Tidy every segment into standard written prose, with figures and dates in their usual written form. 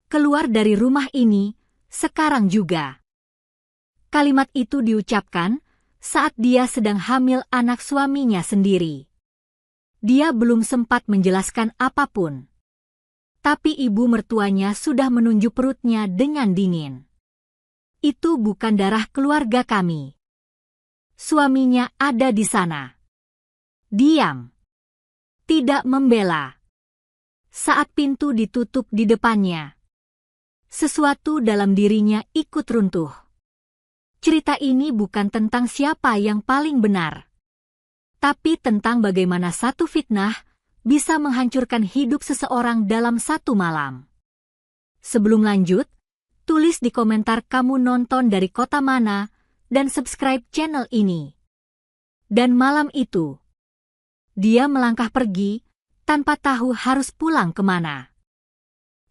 keluar dari rumah ini, sekarang juga." Kalimat itu diucapkan saat dia sedang hamil anak suaminya sendiri. Dia belum sempat menjelaskan apapun. Tapi ibu mertuanya sudah menunjuk perutnya dengan dingin. "Itu bukan darah keluarga kami. Suaminya ada di sana." Diam. Tidak membela. Saat pintu ditutup di depannya, sesuatu dalam dirinya ikut runtuh. Cerita ini bukan tentang siapa yang paling benar, tapi tentang bagaimana satu fitnah bisa menghancurkan hidup seseorang dalam satu malam. Sebelum lanjut, tulis di komentar kamu nonton dari kota mana dan subscribe channel ini. Dan malam itu, dia melangkah pergi tanpa tahu harus pulang kemana.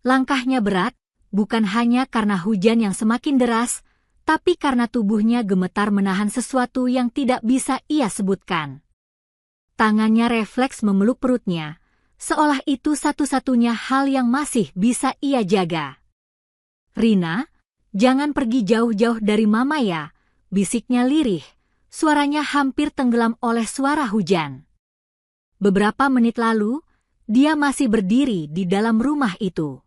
Langkahnya berat, bukan hanya karena hujan yang semakin deras, tapi karena tubuhnya gemetar menahan sesuatu yang tidak bisa ia sebutkan. Tangannya refleks memeluk perutnya, seolah itu satu-satunya hal yang masih bisa ia jaga. "Rina, jangan pergi jauh-jauh dari Mama ya," bisiknya lirih, suaranya hampir tenggelam oleh suara hujan. Beberapa menit lalu, dia masih berdiri di dalam rumah itu.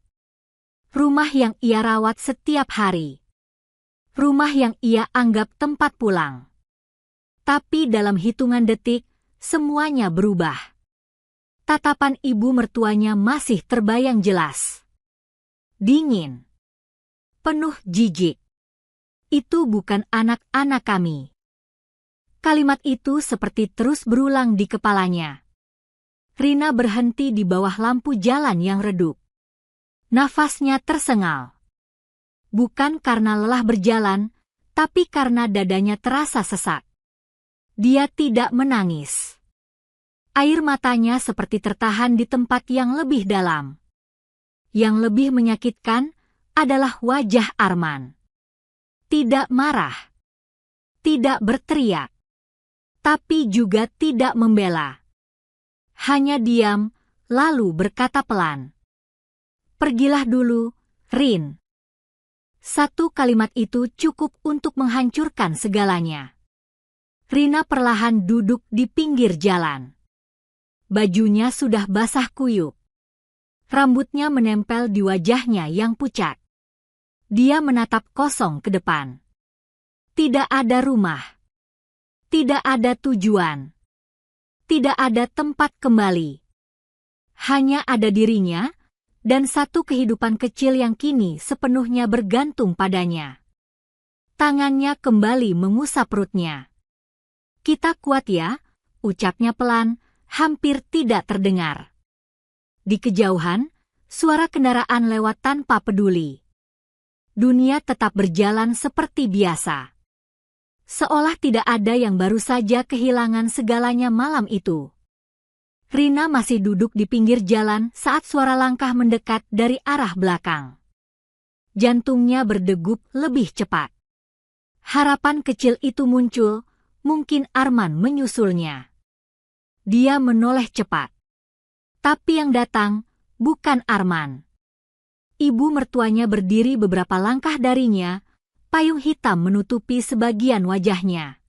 Rumah yang ia rawat setiap hari. Rumah yang ia anggap tempat pulang. Tapi dalam hitungan detik, semuanya berubah. Tatapan ibu mertuanya masih terbayang jelas. Dingin. Penuh jijik. "Itu bukan anak-anak kami." Kalimat itu seperti terus berulang di kepalanya. Rina berhenti di bawah lampu jalan yang redup. Nafasnya tersengal. Bukan karena lelah berjalan, tapi karena dadanya terasa sesak. Dia tidak menangis. Air matanya seperti tertahan di tempat yang lebih dalam. Yang lebih menyakitkan adalah wajah Arman. Tidak marah. Tidak berteriak. Tapi juga tidak membela. Hanya diam, lalu berkata pelan, "Pergilah dulu, Rin." Satu kalimat itu cukup untuk menghancurkan segalanya. Rina perlahan duduk di pinggir jalan. Bajunya sudah basah kuyup. Rambutnya menempel di wajahnya yang pucat. Dia menatap kosong ke depan. Tidak ada rumah. Tidak ada tujuan. Tidak ada tempat kembali. Hanya ada dirinya, dan satu kehidupan kecil yang kini sepenuhnya bergantung padanya. Tangannya kembali mengusap perutnya. "Kita kuat ya," ucapnya pelan, hampir tidak terdengar. Di kejauhan, suara kendaraan lewat tanpa peduli. Dunia tetap berjalan seperti biasa. Seolah tidak ada yang baru saja kehilangan segalanya malam itu. Rina masih duduk di pinggir jalan saat suara langkah mendekat dari arah belakang. Jantungnya berdegup lebih cepat. Harapan kecil itu muncul, mungkin Arman menyusulnya. Dia menoleh cepat. Tapi yang datang bukan Arman. Ibu mertuanya berdiri beberapa langkah darinya, payung hitam menutupi sebagian wajahnya.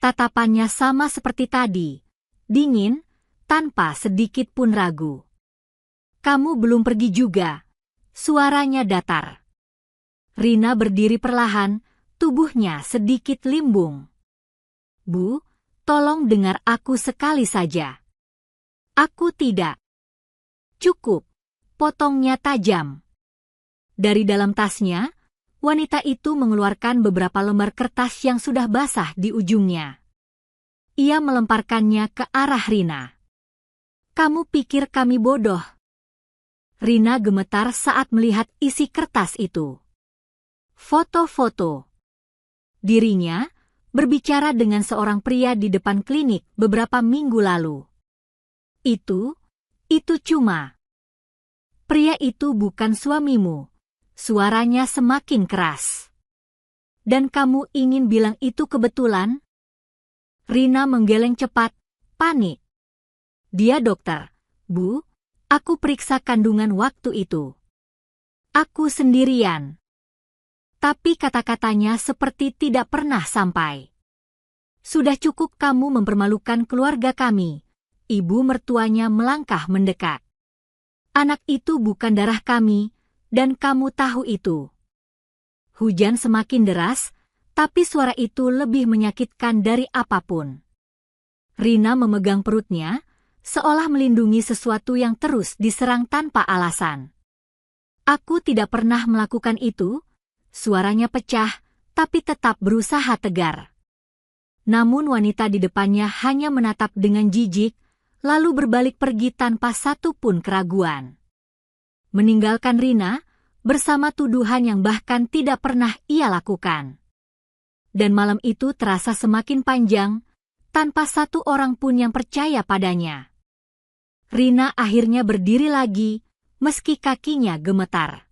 Tatapannya sama seperti tadi, dingin, tanpa sedikit pun ragu. "Kamu belum pergi juga," suaranya datar. Rina berdiri perlahan, tubuhnya sedikit limbung. "Bu, tolong dengar aku sekali saja." "Aku tidak." "Cukup," potongnya tajam. Dari dalam tasnya, wanita itu mengeluarkan beberapa lembar kertas yang sudah basah di ujungnya. Ia melemparkannya ke arah Rina. "Kamu pikir kami bodoh?" Rina gemetar saat melihat isi kertas itu. Foto-foto. Dirinya berbicara dengan seorang pria di depan klinik beberapa minggu lalu. Itu cuma. "Pria itu bukan suamimu." Suaranya semakin keras. "Dan kamu ingin bilang itu kebetulan?" Rina menggeleng cepat, panik. "Dia dokter, Bu. Aku periksa kandungan waktu itu." Aku sendirian. Tapi kata-katanya seperti tidak pernah sampai. Sudah cukup kamu mempermalukan keluarga kami. Ibu mertuanya melangkah mendekat. Anak itu bukan darah kami, dan kamu tahu itu. Hujan semakin deras, tapi suara itu lebih menyakitkan dari apapun. Rina memegang perutnya, seolah melindungi sesuatu yang terus diserang tanpa alasan. Aku tidak pernah melakukan itu. Suaranya pecah, tapi tetap berusaha tegar. Namun wanita di depannya hanya menatap dengan jijik, lalu berbalik pergi tanpa satu pun keraguan. Meninggalkan Rina, bersama tuduhan yang bahkan tidak pernah ia lakukan. Dan malam itu terasa semakin panjang, tanpa satu orang pun yang percaya padanya. Rina akhirnya berdiri lagi, meski kakinya gemetar.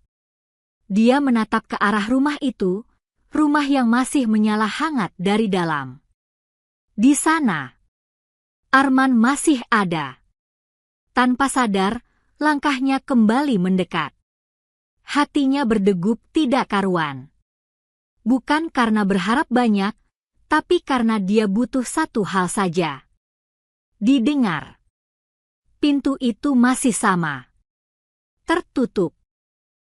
Dia menatap ke arah rumah itu, rumah yang masih menyala hangat dari dalam. Di sana, Arman masih ada. Tanpa sadar, langkahnya kembali mendekat. Hatinya berdegup tidak karuan. Bukan karena berharap banyak, tapi karena dia butuh satu hal saja. Didengar. Pintu itu masih sama. Tertutup.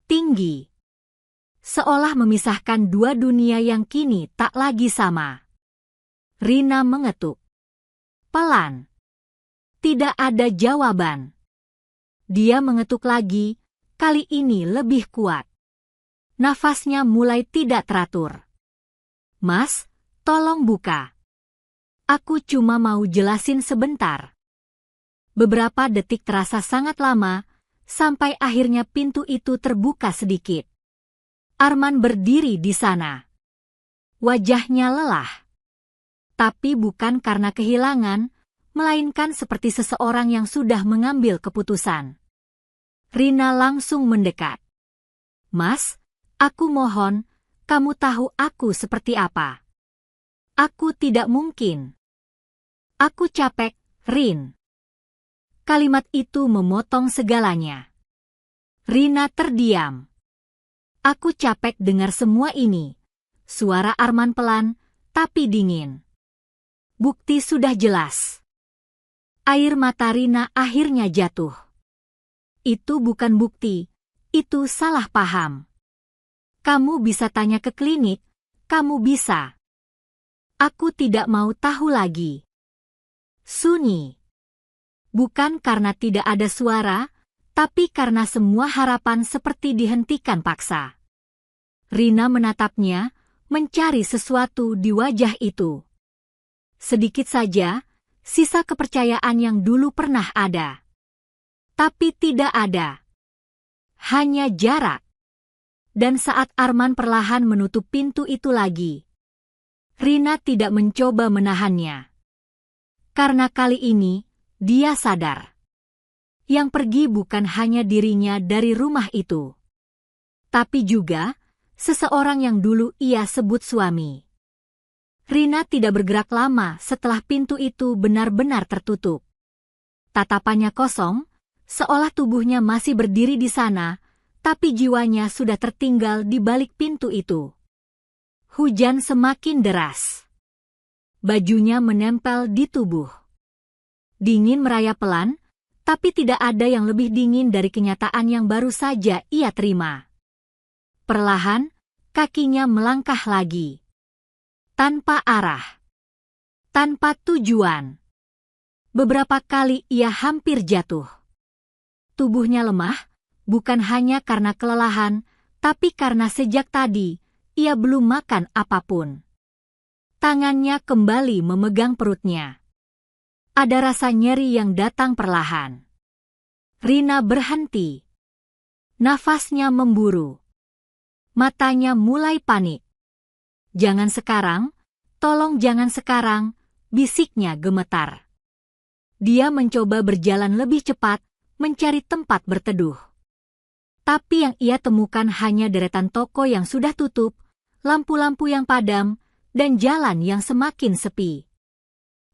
Tinggi. Seolah memisahkan dua dunia yang kini tak lagi sama. Rina mengetuk. Pelan. Tidak ada jawaban. Dia mengetuk lagi, kali ini lebih kuat. Nafasnya mulai tidak teratur. Mas, tolong buka. Aku cuma mau jelasin sebentar. Beberapa detik terasa sangat lama, sampai akhirnya pintu itu terbuka sedikit. Arman berdiri di sana. Wajahnya lelah. Tapi bukan karena kehilangan, melainkan seperti seseorang yang sudah mengambil keputusan. Rina langsung mendekat. Mas, aku mohon, kamu tahu aku seperti apa. Aku tidak mungkin. Aku capek, Rin. Kalimat itu memotong segalanya. Rina terdiam. Aku capek dengar semua ini. Suara Arman pelan, tapi dingin. Bukti sudah jelas. Air mata Rina akhirnya jatuh. Itu bukan bukti, itu salah paham. Kamu bisa tanya ke klinik, kamu bisa. Aku tidak mau tahu lagi. Sunyi. Bukan karena tidak ada suara, tapi karena semua harapan seperti dihentikan paksa. Rina menatapnya, mencari sesuatu di wajah itu. Sedikit saja, sisa kepercayaan yang dulu pernah ada. Tapi tidak ada. Hanya jarak. Dan saat Arman perlahan menutup pintu itu lagi, Rina tidak mencoba menahannya. Karena kali ini, dia sadar. Yang pergi bukan hanya dirinya dari rumah itu, tapi juga seseorang yang dulu ia sebut suami. Rina tidak bergerak lama setelah pintu itu benar-benar tertutup. Tatapannya kosong, seolah tubuhnya masih berdiri di sana, tapi jiwanya sudah tertinggal di balik pintu itu. Hujan semakin deras. Bajunya menempel di tubuh. Dingin merayap pelan, tapi tidak ada yang lebih dingin dari kenyataan yang baru saja ia terima. Perlahan, kakinya melangkah lagi. Tanpa arah. Tanpa tujuan. Beberapa kali ia hampir jatuh. Tubuhnya lemah, bukan hanya karena kelelahan, tapi karena sejak tadi, ia belum makan apapun. Tangannya kembali memegang perutnya. Ada rasa nyeri yang datang perlahan. Rina berhenti. Nafasnya memburu. Matanya mulai panik. Jangan sekarang, tolong jangan sekarang, bisiknya gemetar. Dia mencoba berjalan lebih cepat, mencari tempat berteduh. Tapi yang ia temukan hanya deretan toko yang sudah tutup, lampu-lampu yang padam, dan jalan yang semakin sepi.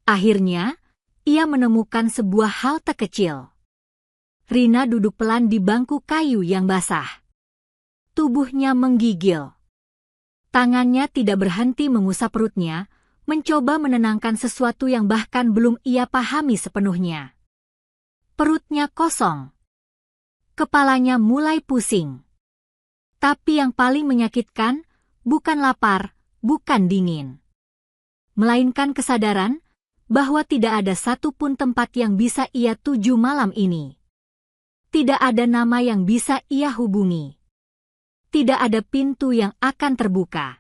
Akhirnya, ia menemukan sebuah halte kecil. Rina duduk pelan di bangku kayu yang basah. tubuhnya menggigil. Tangannya tidak berhenti mengusap perutnya, mencoba menenangkan sesuatu yang bahkan belum ia pahami sepenuhnya. Perutnya kosong. Kepalanya mulai pusing. Tapi yang paling menyakitkan, bukan lapar, bukan dingin. Melainkan kesadaran bahwa tidak ada satupun tempat yang bisa ia tuju malam ini. Tidak ada nama yang bisa ia hubungi. Tidak ada pintu yang akan terbuka.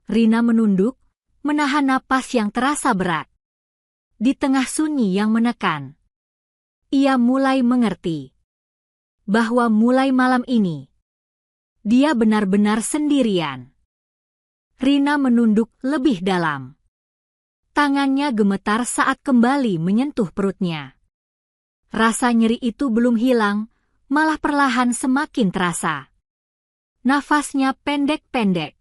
Rina menunduk, menahan napas yang terasa berat. Di tengah sunyi yang menekan, ia mulai mengerti bahwa mulai malam ini, dia benar-benar sendirian. Rina menunduk lebih dalam. Tangannya gemetar saat kembali menyentuh perutnya. Rasa nyeri itu belum hilang, malah perlahan semakin terasa. Nafasnya pendek-pendek.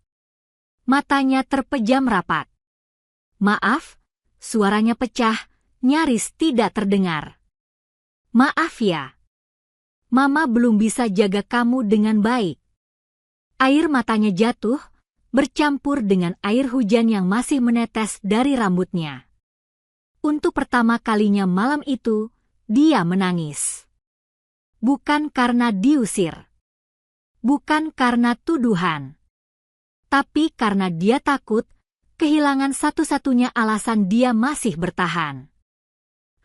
Matanya terpejam rapat. Maaf, suaranya pecah, nyaris tidak terdengar. Maaf ya. Mama belum bisa jaga kamu dengan baik. Air matanya jatuh, bercampur dengan air hujan yang masih menetes dari rambutnya. Untuk pertama kalinya malam itu, dia menangis. Bukan karena diusir. Bukan karena tuduhan. Tapi karena dia takut kehilangan satu-satunya alasan dia masih bertahan.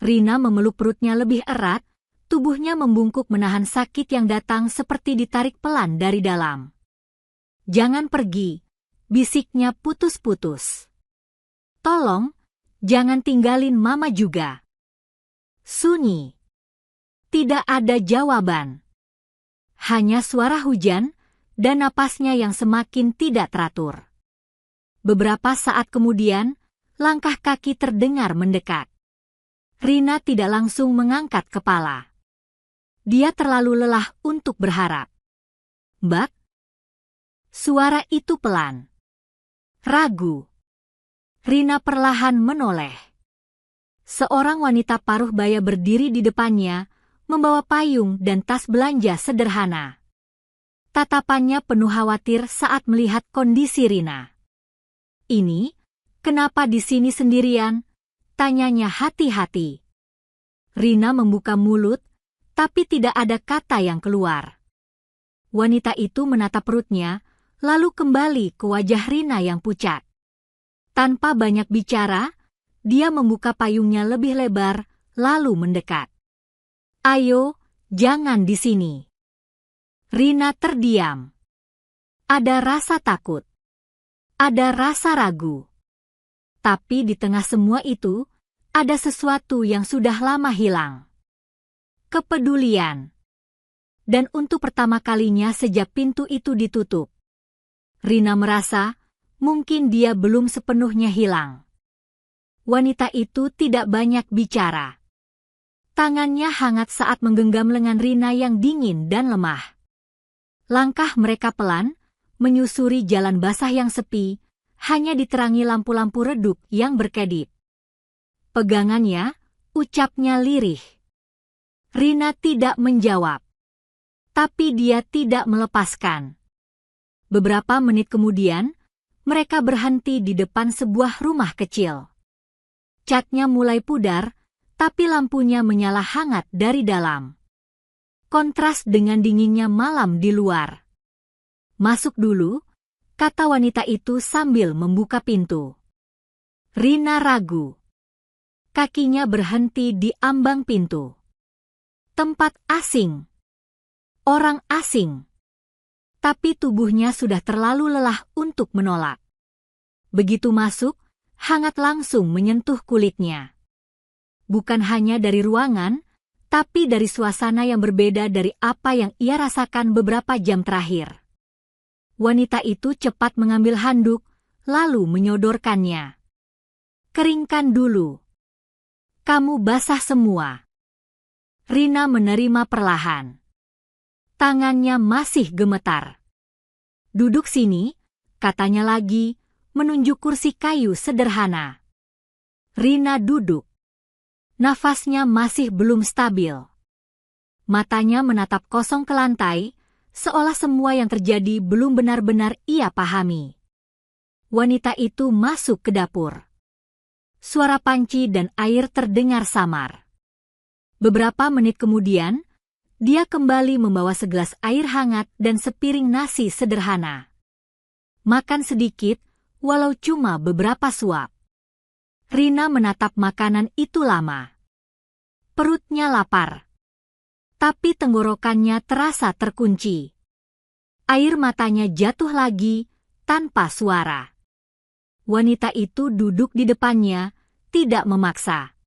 Rina memeluk perutnya lebih erat, tubuhnya membungkuk menahan sakit yang datang seperti ditarik pelan dari dalam. Jangan pergi, bisiknya putus-putus. Tolong, jangan tinggalin mama juga. Sunyi. Tidak ada jawaban. Hanya suara hujan dan napasnya yang semakin tidak teratur. Beberapa saat kemudian, langkah kaki terdengar mendekat. Rina tidak langsung mengangkat kepala. Dia terlalu lelah untuk berharap. Mbak? Suara itu pelan. Ragu. Rina perlahan menoleh. Seorang wanita paruh baya berdiri di depannya, membawa payung dan tas belanja sederhana. Tatapannya penuh khawatir saat melihat kondisi Rina. Ini, kenapa di sini sendirian? Tanyanya hati-hati. Rina membuka mulut, tapi tidak ada kata yang keluar. Wanita itu menatap perutnya, lalu kembali ke wajah Rina yang pucat. Tanpa banyak bicara, dia membuka payungnya lebih lebar, lalu mendekat. Ayo, jangan di sini. Rina terdiam. Ada rasa takut. Ada rasa ragu. Tapi di tengah semua itu, ada sesuatu yang sudah lama hilang. Kepedulian. Dan untuk pertama kalinya sejak pintu itu ditutup, Rina merasa mungkin dia belum sepenuhnya hilang. Wanita itu tidak banyak bicara. Tangannya hangat saat menggenggam lengan Rina yang dingin dan lemah. Langkah mereka pelan, menyusuri jalan basah yang sepi, hanya diterangi lampu-lampu redup yang berkedip. Pegangannya, ucapnya lirih. Rina tidak menjawab. Tapi dia tidak melepaskan. Beberapa menit kemudian, mereka berhenti di depan sebuah rumah kecil. Catnya mulai pudar, tapi lampunya menyala hangat dari dalam. Kontras dengan dinginnya malam di luar. Masuk dulu, kata wanita itu sambil membuka pintu. Rina ragu. Kakinya berhenti di ambang pintu. Tempat asing. Orang asing. Tapi tubuhnya sudah terlalu lelah untuk menolak. Begitu masuk, hangat langsung menyentuh kulitnya. Bukan hanya dari ruangan, tapi dari suasana yang berbeda dari apa yang ia rasakan beberapa jam terakhir. Wanita itu cepat mengambil handuk, lalu menyodorkannya. Keringkan dulu. Kamu basah semua. Rina menerima perlahan. Tangannya masih gemetar. Duduk sini, katanya lagi, menunjuk kursi kayu sederhana. Rina duduk. Nafasnya masih belum stabil. Matanya menatap kosong ke lantai, seolah semua yang terjadi belum benar-benar ia pahami. Wanita itu masuk ke dapur. Suara panci dan air terdengar samar. Beberapa menit kemudian, dia kembali membawa segelas air hangat dan sepiring nasi sederhana. Makan sedikit, walau cuma beberapa suap. Rina menatap makanan itu lama. Perutnya lapar. Tapi tenggorokannya terasa terkunci. Air matanya jatuh lagi, tanpa suara. Wanita itu duduk di depannya, tidak memaksa.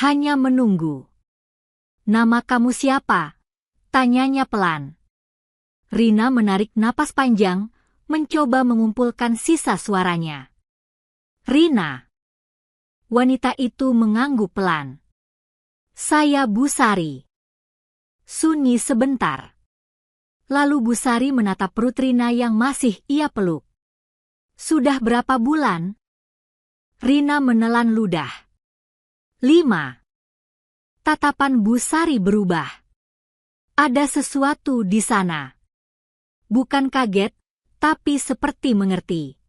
Hanya menunggu. "Nama kamu siapa?" tanyanya pelan. Rina menarik napas panjang, mencoba mengumpulkan sisa suaranya. "Rina." Wanita itu mengangguk pelan. "Saya Busari." Sunyi sebentar. Lalu Busari menatap perut Rina yang masih ia peluk. "Sudah berapa bulan?" Rina menelan ludah. 5. Tatapan Busari berubah. Ada sesuatu di sana. Bukan kaget, tapi seperti mengerti.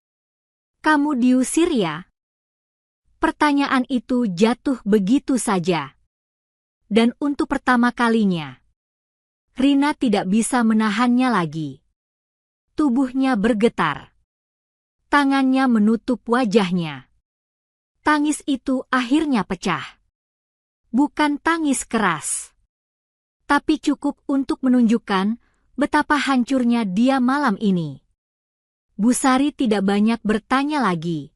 "Kamu diusir ya?" Pertanyaan itu jatuh begitu saja. Dan untuk pertama kalinya, Rina tidak bisa menahannya lagi. Tubuhnya bergetar. Tangannya menutup wajahnya. Tangis itu akhirnya pecah. Bukan tangis keras, tapi cukup untuk menunjukkan betapa hancurnya dia malam ini. Busari tidak banyak bertanya lagi.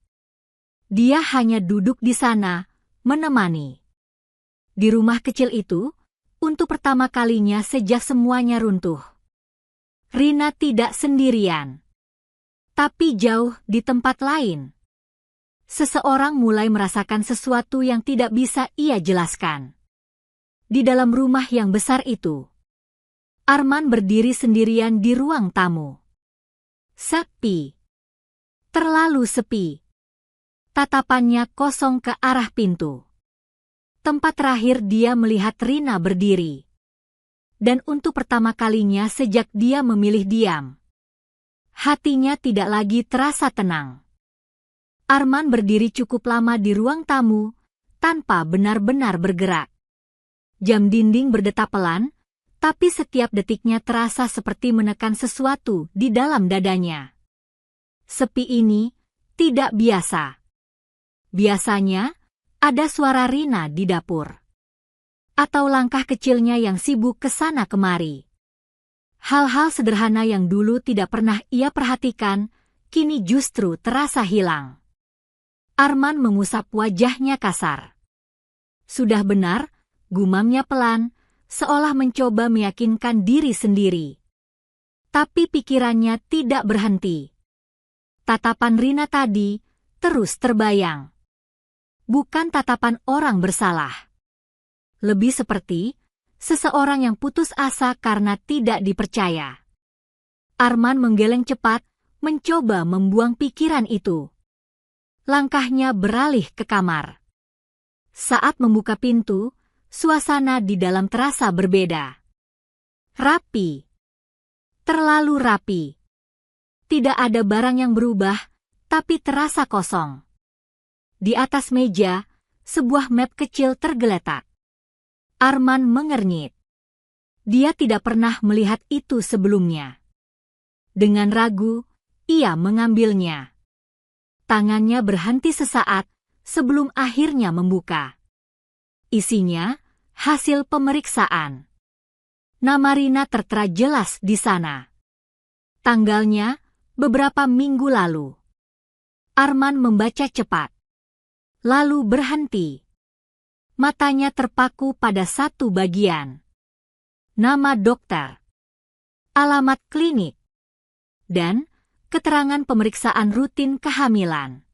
Dia hanya duduk di sana, menemani. Di rumah kecil itu, untuk pertama kalinya sejak semuanya runtuh. Rina tidak sendirian. Tapi jauh di tempat lain. Seseorang mulai merasakan sesuatu yang tidak bisa ia jelaskan. Di dalam rumah yang besar itu, Arman berdiri sendirian di ruang tamu. Sepi. Terlalu sepi. Tatapannya kosong ke arah pintu. Tempat terakhir dia melihat Rina berdiri. Dan untuk pertama kalinya sejak dia memilih diam, hatinya tidak lagi terasa tenang. Arman berdiri cukup lama di ruang tamu, tanpa benar-benar bergerak. Jam dinding berdetak pelan, tapi setiap detiknya terasa seperti menekan sesuatu di dalam dadanya. Sepi ini tidak biasa. Biasanya, ada suara Rina di dapur. Atau langkah kecilnya yang sibuk ke sana kemari. Hal-hal sederhana yang dulu tidak pernah ia perhatikan, kini justru terasa hilang. Arman mengusap wajahnya kasar. "Sudah benar," gumamnya pelan, seolah mencoba meyakinkan diri sendiri. Tapi pikirannya tidak berhenti. Tatapan Rina tadi terus terbayang. Bukan tatapan orang bersalah. Lebih seperti seseorang yang putus asa karena tidak dipercaya. Arman menggeleng cepat, mencoba membuang pikiran itu. Langkahnya beralih ke kamar. Saat membuka pintu, suasana di dalam terasa berbeda. Rapi. Terlalu rapi. Tidak ada barang yang berubah, tapi terasa kosong. Di atas meja, sebuah map kecil tergeletak. Arman mengernyit. Dia tidak pernah melihat itu sebelumnya. Dengan ragu, ia mengambilnya. Tangannya berhenti sesaat sebelum akhirnya membuka. Isinya, hasil pemeriksaan. Nama Rina tertera jelas di sana. Tanggalnya, beberapa minggu lalu. Arman membaca cepat. Lalu berhenti. Matanya terpaku pada satu bagian. Nama dokter. Alamat klinik. Dan keterangan pemeriksaan rutin kehamilan.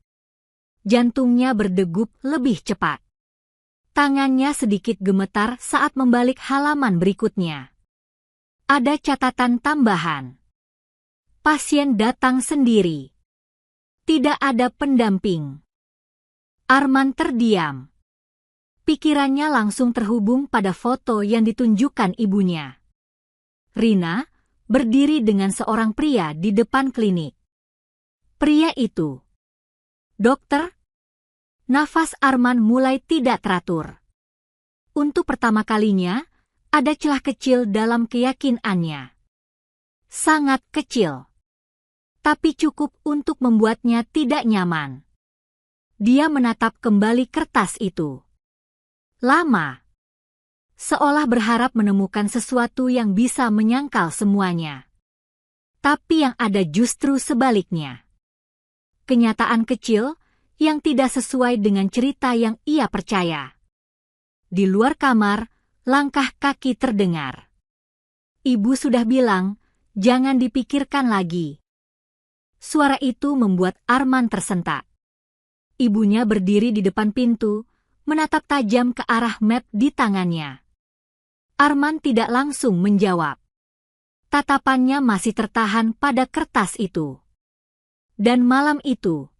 Jantungnya berdegup lebih cepat. Tangannya sedikit gemetar saat membalik halaman berikutnya. Ada catatan tambahan. Pasien datang sendiri. Tidak ada pendamping. Arman terdiam. Pikirannya langsung terhubung pada foto yang ditunjukkan ibunya. Rina, berdiri dengan seorang pria di depan klinik. Pria itu, "Dokter?" Nafas Arman mulai tidak teratur. Untuk pertama kalinya, ada celah kecil dalam keyakinannya. Sangat kecil. Tapi cukup untuk membuatnya tidak nyaman. Dia menatap kembali kertas itu. Lama. Seolah berharap menemukan sesuatu yang bisa menyangkal semuanya. Tapi yang ada justru sebaliknya. Kenyataan kecil yang tidak sesuai dengan cerita yang ia percaya. Di luar kamar, langkah kaki terdengar. Ibu sudah bilang, jangan dipikirkan lagi. Suara itu membuat Arman tersentak. Ibunya berdiri di depan pintu, menatap tajam ke arah map di tangannya. Arman tidak langsung menjawab. Tatapannya masih tertahan pada kertas itu. Dan malam itu,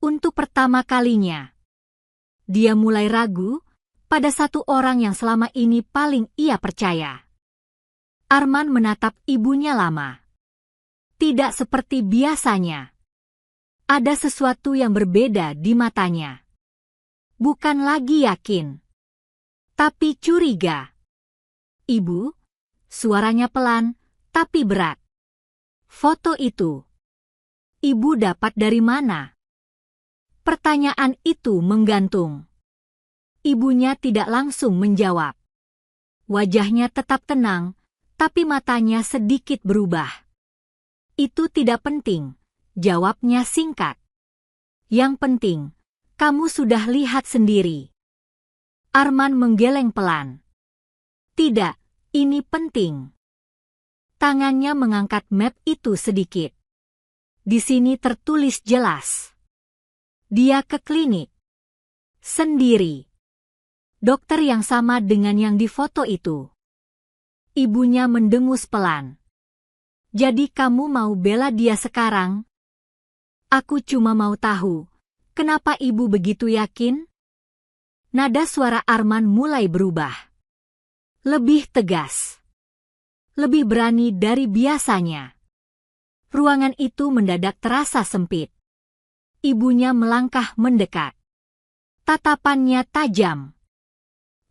untuk pertama kalinya, dia mulai ragu pada satu orang yang selama ini paling ia percaya. Arman menatap ibunya lama. Tidak seperti biasanya. Ada sesuatu yang berbeda di matanya. Bukan lagi yakin, tapi curiga. "Ibu," suaranya pelan, tapi berat. "Foto itu, ibu dapat dari mana?" Pertanyaan itu menggantung. Ibunya tidak langsung menjawab. Wajahnya tetap tenang, tapi matanya sedikit berubah. "Itu tidak penting," jawabnya singkat. "Yang penting, kamu sudah lihat sendiri." Arman menggeleng pelan. "Tidak, ini penting." Tangannya mengangkat map itu sedikit. Di sini tertulis jelas. Dia ke klinik. Sendiri. Dokter yang sama dengan yang di foto itu. Ibunya mendengus pelan. "Jadi kamu mau bela dia sekarang?" "Aku cuma mau tahu, kenapa ibu begitu yakin?" Nada suara Arman mulai berubah. Lebih tegas. Lebih berani dari biasanya. Ruangan itu mendadak terasa sempit. Ibunya melangkah mendekat. Tatapannya tajam.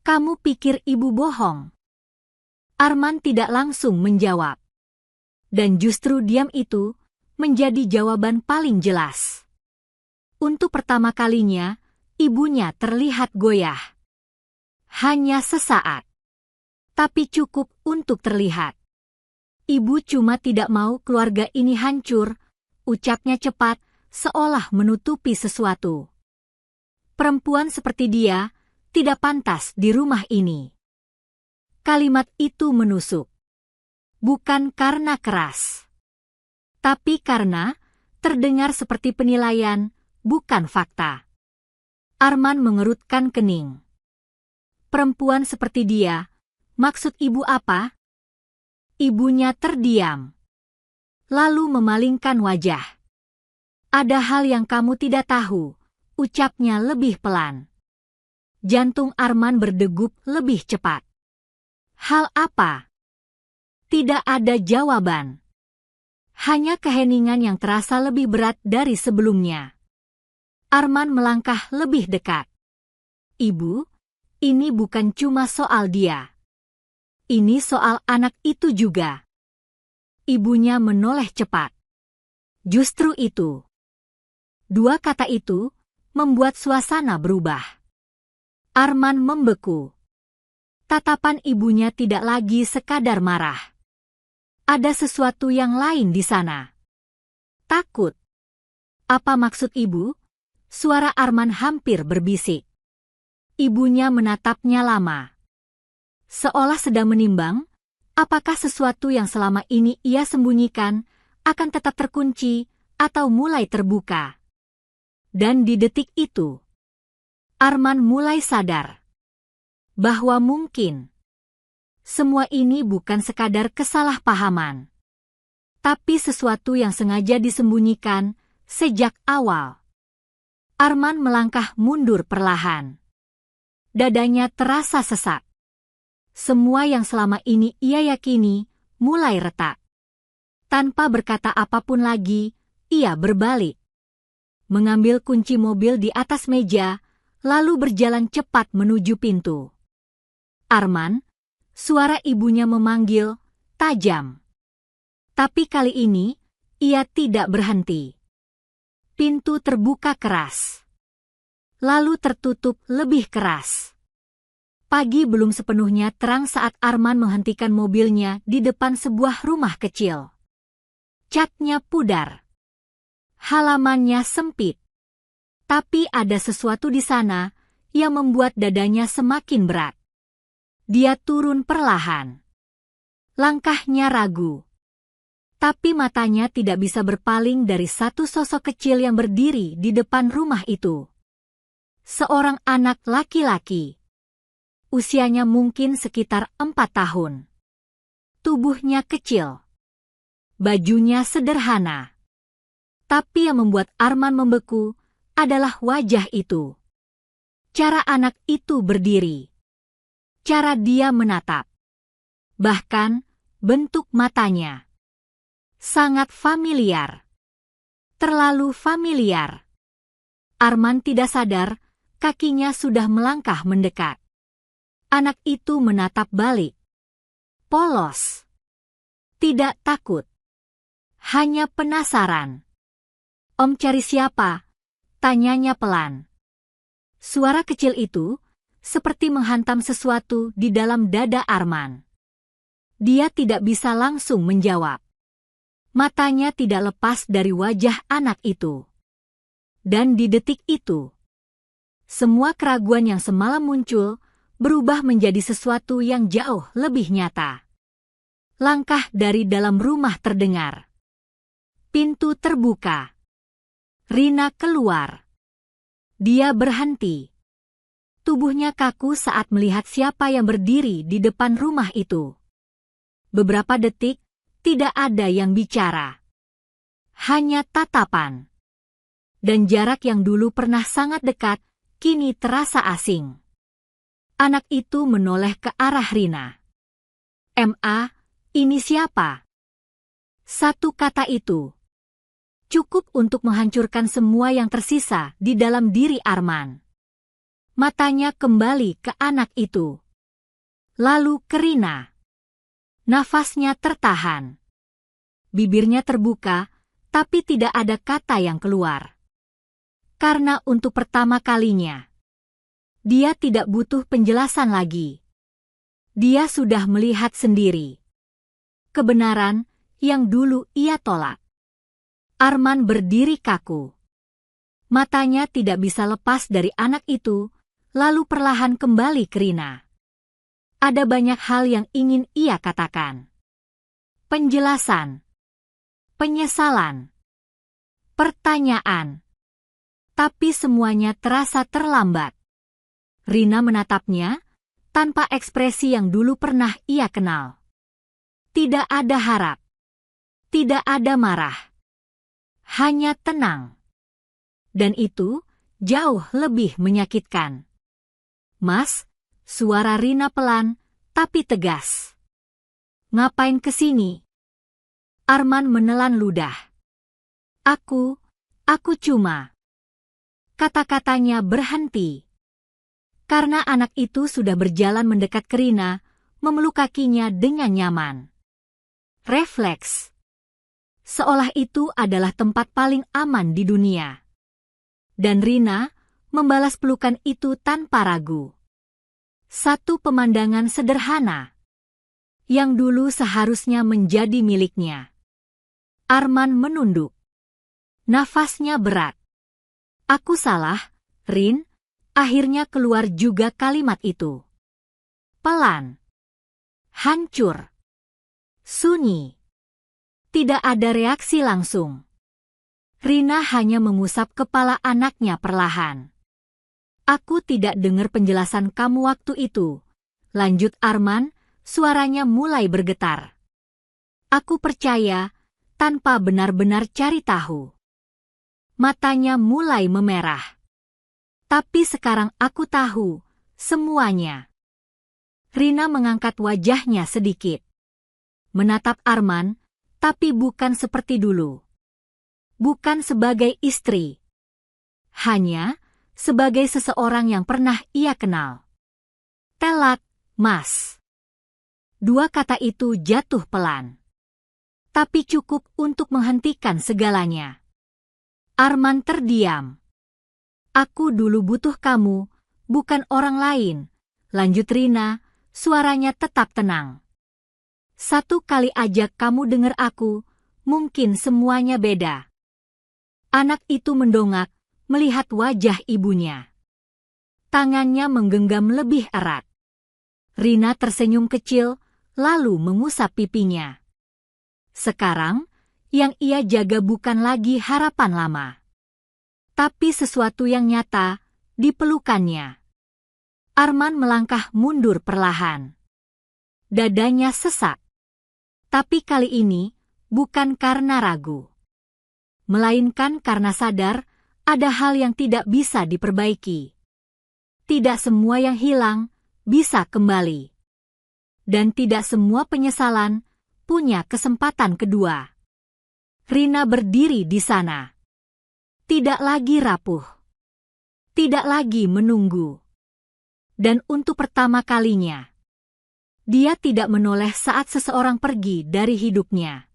"Kamu pikir ibu bohong?" Arman tidak langsung menjawab. Dan justru diam itu menjadi jawaban paling jelas. Untuk pertama kalinya, ibunya terlihat goyah. Hanya sesaat. Tapi cukup untuk terlihat. "Ibu cuma tidak mau keluarga ini hancur," ucapnya cepat, seolah menutupi sesuatu. "Perempuan seperti dia tidak pantas di rumah ini." Kalimat itu menusuk. Bukan karena keras, tapi karena terdengar seperti penilaian, bukan fakta. Arman mengerutkan kening. "Perempuan seperti dia, maksud ibu apa?" Ibunya terdiam. Lalu memalingkan wajah. "Ada hal yang kamu tidak tahu," ucapnya lebih pelan. Jantung Arman berdegup lebih cepat. "Hal apa?" Tidak ada jawaban. Hanya keheningan yang terasa lebih berat dari sebelumnya. Arman melangkah lebih dekat. "Ibu, ini bukan cuma soal dia. Ini soal anak itu juga." Ibunya menoleh cepat. Justru itu. Dua kata itu membuat suasana berubah. Arman membeku. Tatapan ibunya tidak lagi sekadar marah. Ada sesuatu yang lain di sana. Takut. "Apa maksud ibu?" Suara Arman hampir berbisik. Ibunya menatapnya lama. Seolah sedang menimbang, apakah sesuatu yang selama ini ia sembunyikan akan tetap terkunci atau mulai terbuka. Dan di detik itu, Arman mulai sadar bahwa mungkin semua ini bukan sekadar kesalahpahaman, tapi sesuatu yang sengaja disembunyikan sejak awal. Arman melangkah mundur perlahan. Dadanya terasa sesak. Semua yang selama ini ia yakini mulai retak. Tanpa berkata apapun lagi, ia berbalik. Mengambil kunci mobil di atas meja, lalu berjalan cepat menuju pintu. Arman, suara ibunya memanggil, tajam. Tapi kali ini, ia tidak berhenti. Pintu terbuka keras. Lalu tertutup lebih keras. Pagi belum sepenuhnya terang saat Arman menghentikan mobilnya di depan sebuah rumah kecil. Catnya pudar. Halamannya sempit. Tapi ada sesuatu di sana yang membuat dadanya semakin berat. Dia turun perlahan. Langkahnya ragu. Tapi matanya tidak bisa berpaling dari satu sosok kecil yang berdiri di depan rumah itu. Seorang anak laki-laki. Usianya mungkin sekitar 4 tahun. Tubuhnya kecil. Bajunya sederhana. Tapi yang membuat Arman membeku adalah wajah itu. Cara anak itu berdiri. Cara dia menatap. Bahkan bentuk matanya. Sangat familiar. Terlalu familiar. Arman tidak sadar, kakinya sudah melangkah mendekat. Anak itu menatap balik. Polos. Tidak takut. Hanya penasaran. "Om cari siapa?" tanyanya pelan. Suara kecil itu seperti menghantam sesuatu di dalam dada Arman. Dia tidak bisa langsung menjawab. Matanya tidak lepas dari wajah anak itu. Dan di detik itu, semua keraguan yang semalam muncul berubah menjadi sesuatu yang jauh lebih nyata. Langkah dari dalam rumah terdengar. Pintu terbuka. Rina keluar. Dia berhenti. Tubuhnya kaku saat melihat siapa yang berdiri di depan rumah itu. Beberapa detik, tidak ada yang bicara. Hanya tatapan. Dan jarak yang dulu pernah sangat dekat, kini terasa asing. Anak itu menoleh ke arah Rina. "Ma, ini siapa?" Satu kata itu cukup untuk menghancurkan semua yang tersisa di dalam diri Arman. Matanya kembali ke anak itu. Lalu ke Rina. Nafasnya tertahan. Bibirnya terbuka, tapi tidak ada kata yang keluar. Karena untuk pertama kalinya, dia tidak butuh penjelasan lagi. Dia sudah melihat sendiri kebenaran yang dulu ia tolak. Arman berdiri kaku. Matanya tidak bisa lepas dari anak itu, lalu perlahan kembali ke Rina. Ada banyak hal yang ingin ia katakan. Penjelasan. Penyesalan. Pertanyaan. Tapi semuanya terasa terlambat. Rina menatapnya, tanpa ekspresi yang dulu pernah ia kenal. Tidak ada harap. Tidak ada marah. Hanya tenang. Dan itu jauh lebih menyakitkan. "Mas," suara Rina pelan, tapi tegas. "Ngapain kesini?" Arman menelan ludah. Aku cuma..." Kata-katanya berhenti. Karena anak itu sudah berjalan mendekat ke Rina, memeluk kakinya dengan nyaman. Refleks. Seolah itu adalah tempat paling aman di dunia. Dan Rina membalas pelukan itu tanpa ragu. Satu pemandangan sederhana yang dulu seharusnya menjadi miliknya. Arman menunduk. Nafasnya berat. "Aku salah, Rin." Akhirnya keluar juga kalimat itu. Pelan. Hancur. Sunyi. Tidak ada reaksi langsung. Rina hanya mengusap kepala anaknya perlahan. "Aku tidak dengar penjelasan kamu waktu itu," lanjut Arman, suaranya mulai bergetar. "Aku percaya, tanpa benar-benar cari tahu." Matanya mulai memerah. "Tapi sekarang aku tahu semuanya." Rina mengangkat wajahnya sedikit. Menatap Arman, Tapi bukan seperti dulu. Bukan sebagai istri. Hanya sebagai seseorang yang pernah ia kenal. Telak, Mas. Dua kata itu jatuh pelan. Tapi cukup untuk menghentikan segalanya. Arman terdiam. Aku dulu butuh kamu, bukan orang lain, lanjut Rina, suaranya tetap tenang. Satu kali ajak kamu dengar aku, mungkin semuanya beda. Anak itu mendongak, melihat wajah ibunya. Tangannya menggenggam lebih erat. Rina tersenyum kecil, lalu mengusap pipinya. Sekarang, yang ia jaga bukan lagi harapan lama. Tapi sesuatu yang nyata, di pelukannya. Arman melangkah mundur perlahan. Dadanya sesak. Tapi kali ini, bukan karena ragu. Melainkan karena sadar, ada hal yang tidak bisa diperbaiki. Tidak semua yang hilang, bisa kembali. Dan tidak semua penyesalan, punya kesempatan kedua. Rina berdiri di sana. Tidak lagi rapuh. Tidak lagi menunggu. Dan untuk pertama kalinya, dia tidak menoleh saat seseorang pergi dari hidupnya.